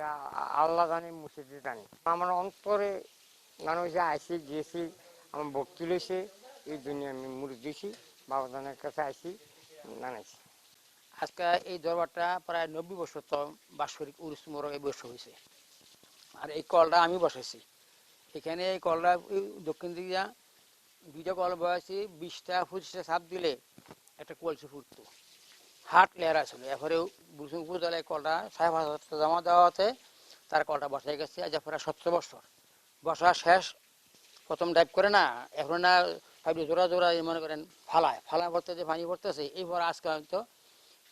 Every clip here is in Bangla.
এটা আল্লাহ জানি মুর্শিদি জানি। আমার অন্তরে মানুষ যে আইসি গিয়েছি, আমার ভক্তি লইছে, এই দুনিয়া আমি মুড়ি দিয়েছি, বাবাদানের কাছে আইসি জানাইছি। আজকে এই দরবারটা প্রায় 90 বছর তো বাৎসরিক উরুস মোরগ এই বছর হয়েছে। আর এই কলটা আমি বসাইছি এখানে। এই কলটা দক্ষিণ দিকে দুইটা কল বসাইছি, 20টা 25টা সাপ দিলে একটা কলসি ফুটতো, হাট লেয়ারা ছিল। এরপরে উপরতলা এই কলটা 5,500 জমা দেওয়াতে তার কলটা বসাই গেছে। আজ প্রায় 17 বছর বসা শেষ। প্রথম ডাইভ করে না, এখন না জোড়া জোড়া মনে করেন ফালায় ভরতে যে পানি ভরতেছে, এইবার আজকে হয়তো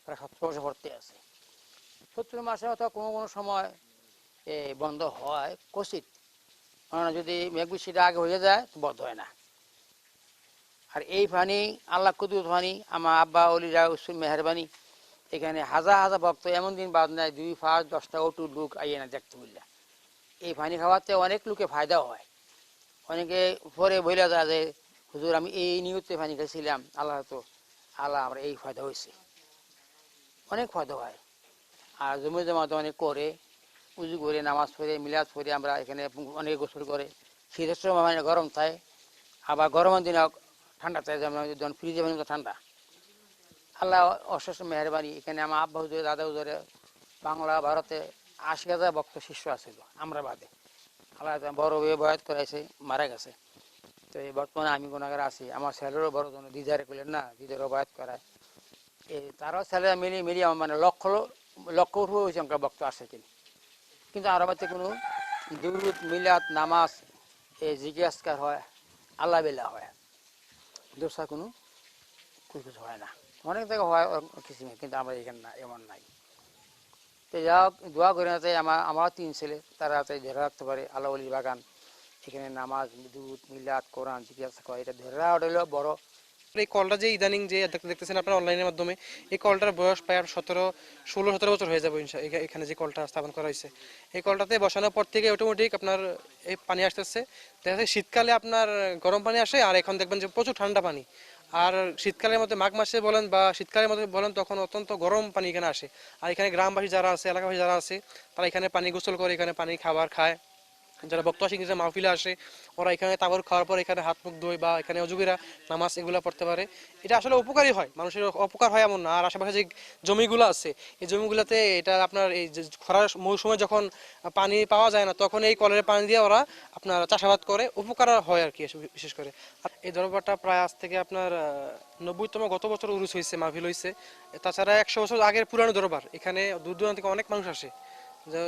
প্রায় 17 বছর ভরতে আছে। 70 মাসে হয়তো কোনো কোনো সময় বন্ধ হয় কচিত, যদি মেঘ বৃষ্টিটা আগে হয়ে যায় তো বন্ধ হয় না। আর এই পানি আল্লাহ কুদরত পানি, আমার আব্বা অলিরা উসুল মেহরবানি। এখানে হাজার হাজার ভক্ত এমন দিন বাদ নাই 2, 5, 10টা ওটু লোক আইয়ে না দেখতে বললা। এই পানি খাওয়াতে অনেক লোকে ফায়দাও হয়। অনেকে পরে বইলা যায় যে হুজুর আমি এই নিয়তে পানি খাইছিলাম, আল্লাহ আমার এই ফায়দা হয়েছে। অনেক ফায়দা হয়। আর জমি জমাতে অনেক করে, উজু করে নামাজ পড়ে মিলাদ পড়ে আমরা এখানে অনেকে গোসল করে। শীতের সময় মানে গরম থাকে, আবার গরমের দিনে ঠান্ডা থাকে, যেমন ফ্রিজে মানে ঠান্ডা। আল্লাহ অশেষ মেহরবানি। এখানে আমার আব্বা হুজুরে দাদা হুজুরে বাংলা ভারতে 80,000 ভক্ত শিষ্য আছিল আমরা বাদে। আল্লাহ বড় হয়ে বয়াত করাইছে, মারা গেছে। তো এই বর্তমানে আমি গুণাগার আছি। আমার ছেলেরও বড় জন দিদারে করলেন না, দিদারও বয়াত করায়। এই তারাও ছেলেরা মিলিয়ে আমার মানে লক্ষ সংখ্যা ভক্ত আসে কিন্তু আর বাড়িতে কোনো দুরুদ মিলাদ নামাজ এই জিজ্ঞাসকার হয়, আল্লাহ বেলা হয়, দোষা কোনো কিছু হয় না। অনেক জায়গায় হয় কিছু, কিন্তু আমরা এখানে না, এমন নাই। তো যা হোক, দোয়া করে যাতে আমার 3 ছেলে তারা যাতে ধরে রাখতে পারে আল্লাহ অলির বাগান। এখানে নামাজ দুরুদ মিলাদ কোরআন জিজ্ঞাসা করে, এটা ধরে রাখা হলো বড়। এই কলটা যে ইদানিং যে দেখতেছেন আপনার অনলাইনের মাধ্যমে, এই কলটার বয়স প্রায় 16-17 বছর হয়ে যাবে এখানে যে কলটা স্থাপন করা হয়েছে। এই কলটাতে বসানোর পর থেকে অটোমেটিক আপনার এই পানি আসতেছে। দেখা যাচ্ছে শীতকালে আপনার গরম পানি আসে, আর এখন দেখবেন যে প্রচুর ঠান্ডা পানি। আর শীতকালের মধ্যে মাঘ মাসে বলেন বা শীতকালের মধ্যে বলেন, তখন অত্যন্ত গরম পানি এখানে আসে। আর এখানে গ্রামবাসী যারা আছে, এলাকাবাসী যারা আছে, তারা এখানে পানি গোসল করে, এখানে পানি খাবার খায়। যারা ভক্ত আসে, নিজের মাহফিলে আসে, ওরা এখানে তাবর খাওয়ার পর এখানে হাত মুখ ধোয় বা এখানে অজুবিরা নামাজ এগুলো পড়তে পারে। এটা আসলে উপকারী হয়, মানুষের অপকার হয় এমন না। আর আশেপাশে যে জমিগুলো আছে, এই জমিগুলোতে এটা আপনার এই যে খরার মৌসুমে যখন পানি পাওয়া যায় না, তখন এই কলের পানি দিয়ে ওরা আপনার চাষাবাদ করে, উপকার হয় আর কি বিশেষ করে। আর এই দরবারটা প্রায় আজ থেকে আপনার 90তম গত বছর উরুস হয়েছে, মাহফিল হয়েছে। তাছাড়া 100 বছর আগের পুরানো দরবার, এখানে দূর দূরান্ত থেকে অনেক মানুষ আসে,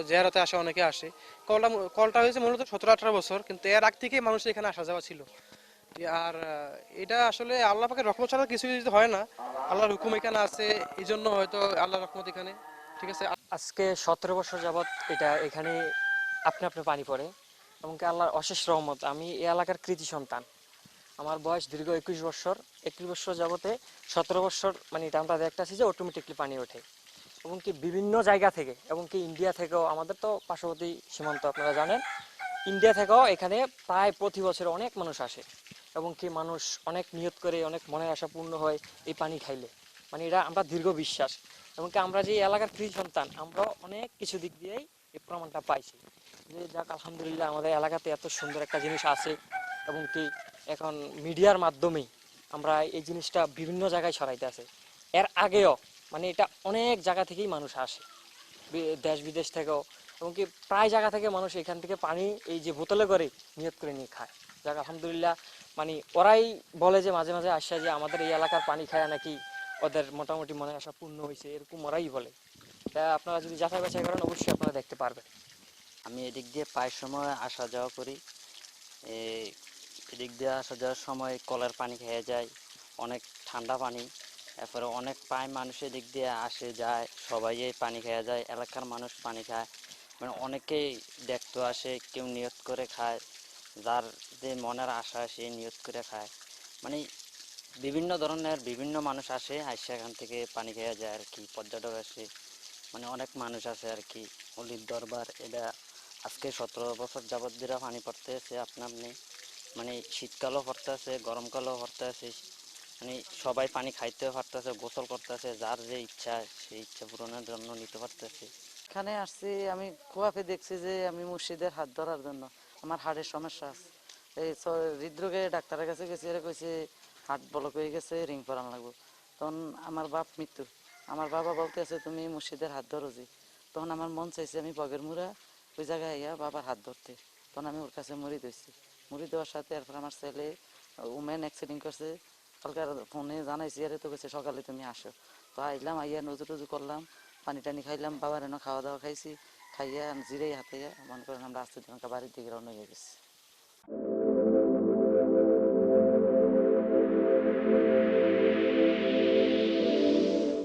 জিয়ারতে আসে, অনেকে আসে। কলটা হয়েছে মূলত 17-18 বছর, কিন্তু এর আগ থেকে মানুষের এখানে আসা যাওয়া ছিল। আর এটা আসলে আল্লাহ পাকের রহমত ছাড়া কিছু যদি হয় না, আল্লাহর হুকুম এখানে আছে, এই জন্য হয়তো আল্লাহর রহমত এখানে। ঠিক আছে। আজকে 17 বছর যাবৎ এটা এখানে আপনি আপনি পানি পড়ে, এবং কি আল্লাহর অশেষ রহমত। আমি এই এলাকার কৃতি সন্তান। আমার বয়স দীর্ঘ 21 বছর। 21 বছর যাবতে 17 বছর মানে টানটা দেখতে আছি যে অটোমেটিকলি পানি ওঠে, এবং কি বিভিন্ন জায়গা থেকে, এবং কি ইন্ডিয়া থেকেও, আমাদের তো পার্শ্ববর্তী সীমান্ত আপনারা জানেন, ইন্ডিয়া থেকেও এখানে প্রায় প্রতি বছর অনেক মানুষ আসে, এবং কি মানুষ অনেক নিয়ত করে, অনেক মনের আশা পূর্ণ হয় এই পানি খাইলে। মানে এটা আমরা দীর্ঘ বিশ্বাস, এবং কি আমরা যে এলাকার কৃষি সন্তান, আমরা অনেক কিছু দিক দিয়েই এই প্রমাণটা পাইছি যে যাক আলহামদুলিল্লাহ আমাদের এলাকাতে এত সুন্দর একটা জিনিস আছে, এবং কি এখন মিডিয়ার মাধ্যমেই আমরা এই জিনিসটা বিভিন্ন জায়গায় ছড়াইতে আছে। এর আগেও মানে এটা অনেক জায়গা থেকেই মানুষ আসে, দেশ বিদেশ থেকেও, এবং কি প্রায় জায়গা থেকে মানুষ এখান থেকে পানি এই যে বোতলে করে নিয়ত করে নিয়ে খায়। যাক আলহামদুলিল্লাহ, মানে ওরাই বলে যে মাঝে মাঝে আসছে যে আমাদের এই এলাকার পানি খায় নাকি ওদের মোটামুটি মনে আশা পূর্ণ হয়েছে, এরকম ওরাই বলে। তা আপনারা যদি যাচাই বাছাই করেন অবশ্যই আপনারা দেখতে পারবেন। আমি এদিক দিয়ে প্রায় সময় আসা যাওয়া করি। এদিক দিয়ে আসা যাওয়ার সময় কলের পানি খেয়ে যায়, অনেক ঠান্ডা পানি। এরপরে অনেক প্রায় মানুষ এদিক দিয়ে আসে যায়, সবাই এই পানি খেয়ে যায়, এলাকার মানুষ পানি খায়। মানে অনেকেই দেখতে আসে, কেউ নিয়ত করে খায়, যার যে মনের আশা সে নিয়ত করে খায়। মানে বিভিন্ন ধরনের বিভিন্ন মানুষ আসে, এখান থেকে পানি খেয়ে যায় আর কি, পর্যটক আসে। মানে অনেক মানুষ আছে আর কি। অলির দরবার এটা আজকে 17 বছর যাবত ধরে পানি পড়তে আছে আপনি। মানে শীতকালও পড়তে আছে, গরমকালও পড়তে আছে। মানে সবাই পানি খাইতেও পারতেছে, গোসল করতেছে, যার যে ইচ্ছা সেই ইচ্ছা পূরণের জন্য নিতে পারতেছে। এখানে আসছি আমি খোয়াফে দেখছি যে আমি মুর্শিদের হাত ধরার জন্য আমার হাড়ের সমস্যা আছে এই হৃদরোগে ডাক্তারের কাছে গেছি এরা কইছে হার্ট ব্লক হয়ে গেছে রিং পরান লাগবো তখন আমার বাপ মৃত্যু আমার বাবা বলতেছে তুমি মুর্শিদের হাত ধরো যে তখন আমার মন চাইছে আমি বগের মুড়া ওই জায়গায় ইয়া বাবার হাত ধরতে তখন আমি ওর কাছে মুড়ি দিয়েছি মুড়ি দেওয়ার সাথে এরপর আমার ছেলে উমেন অ্যাক্সিডেন্ট করছে কালকে ফোনে জানাইছি আরে তো গেছে সকালে তুমি আসো তো আইলাম আইয়া নজু টজু করলাম পানি টানি খাইলাম বাবার এনে খাওয়া দাওয়া খাইছি খাইয়া জিরেই হাতে মনে করেন আমরা আস্তে দিন বাড়ির দিকে রওনা হয়ে গেছি।